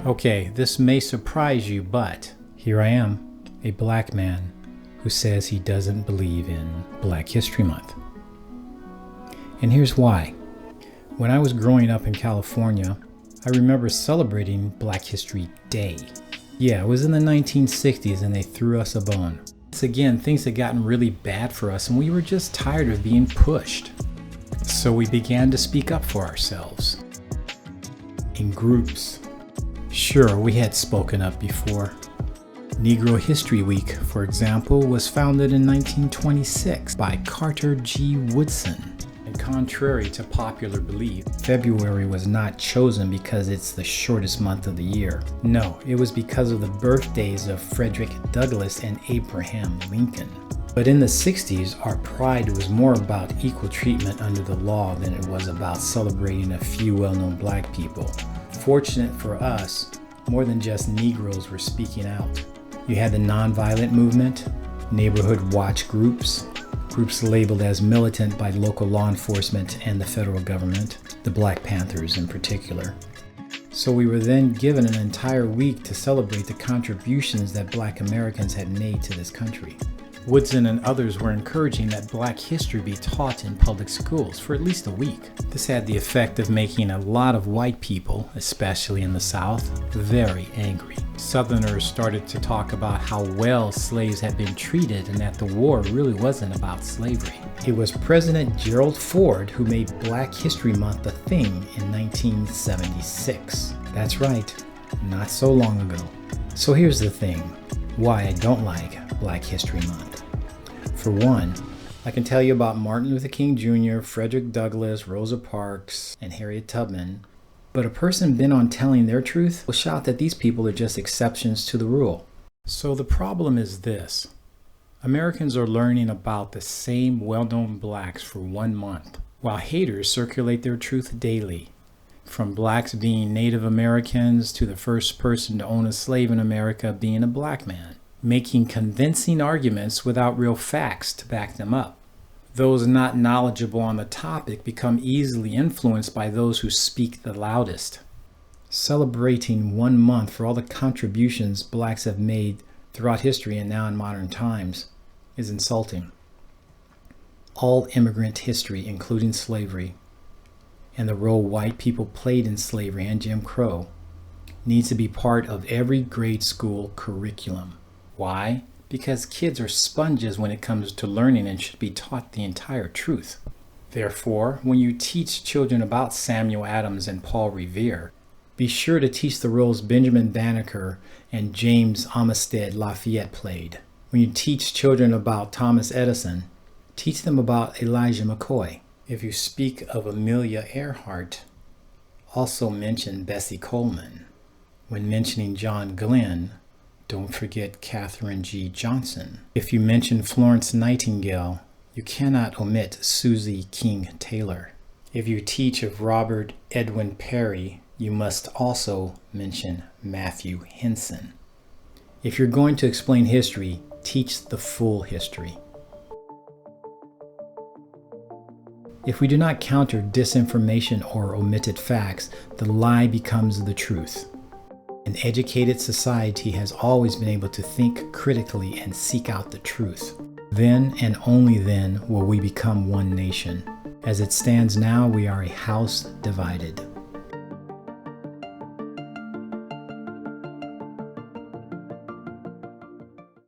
Okay, this may surprise you, but here I am, a black man who says he doesn't believe in Black History Month. And here's why. When I was growing up in California, I remember celebrating Black History Day. Yeah, it was in the 1960s and they threw us a bone. Once again, things had gotten really bad for us and we were just tired of being pushed. So we began to speak up for ourselves. In groups. Sure, we had spoken up before. Negro History Week, for example, was founded in 1926 by Carter G. Woodson. And contrary to popular belief, February was not chosen because it's the shortest month of the year. No, it was because of the birthdays of Frederick Douglass and Abraham Lincoln. But in the 60s, our pride was more about equal treatment under the law than it was about celebrating a few well-known black people. Fortunate for us, more than just Negroes were speaking out. You had the nonviolent movement, neighborhood watch groups labeled as militant by local law enforcement and the federal government, the Black Panthers in particular. So we were then given an entire week to celebrate the contributions that Black Americans had made to this country. Woodson and others were encouraging that Black history be taught in public schools for at least a week. This had the effect of making a lot of white people, especially in the South, very angry. Southerners started to talk about how well slaves had been treated and that the war really wasn't about slavery. It was President Gerald Ford who made Black History Month a thing in 1976. That's right, not so long ago. So here's the thing, why I don't like Black History Month. For one, I can tell you about Martin Luther King Jr., Frederick Douglass, Rosa Parks, and Harriet Tubman, but a person bent on telling their truth will shout that these people are just exceptions to the rule. So the problem is this. Americans are learning about the same well-known blacks for 1 month, while haters circulate their truth daily. From blacks being Native Americans to the first person to own a slave in America being a black man, making convincing arguments without real facts to back them up. Those not knowledgeable on the topic become easily influenced by those who speak the loudest. Celebrating 1 month for all the contributions blacks have made throughout history and now in modern times is insulting. All immigrant history, including slavery, and the role white people played in slavery and Jim Crow, needs to be part of every grade school curriculum. Why? Because kids are sponges when it comes to learning and should be taught the entire truth. Therefore, when you teach children about Samuel Adams and Paul Revere, be sure to teach the roles Benjamin Banneker and James Amistad Lafayette played. When you teach children about Thomas Edison, teach them about Elijah McCoy. If you speak of Amelia Earhart, also mention Bessie Coleman. When mentioning John Glenn, don't forget Katherine G. Johnson. If you mention Florence Nightingale, you cannot omit Susie King Taylor. If you teach of Robert Edwin Perry, you must also mention Matthew Henson. If you're going to explain history, teach the full history. If we do not counter disinformation or omitted facts, the lie becomes the truth. An educated society has always been able to think critically and seek out the truth. Then and only then will we become one nation. As it stands now, we are a house divided.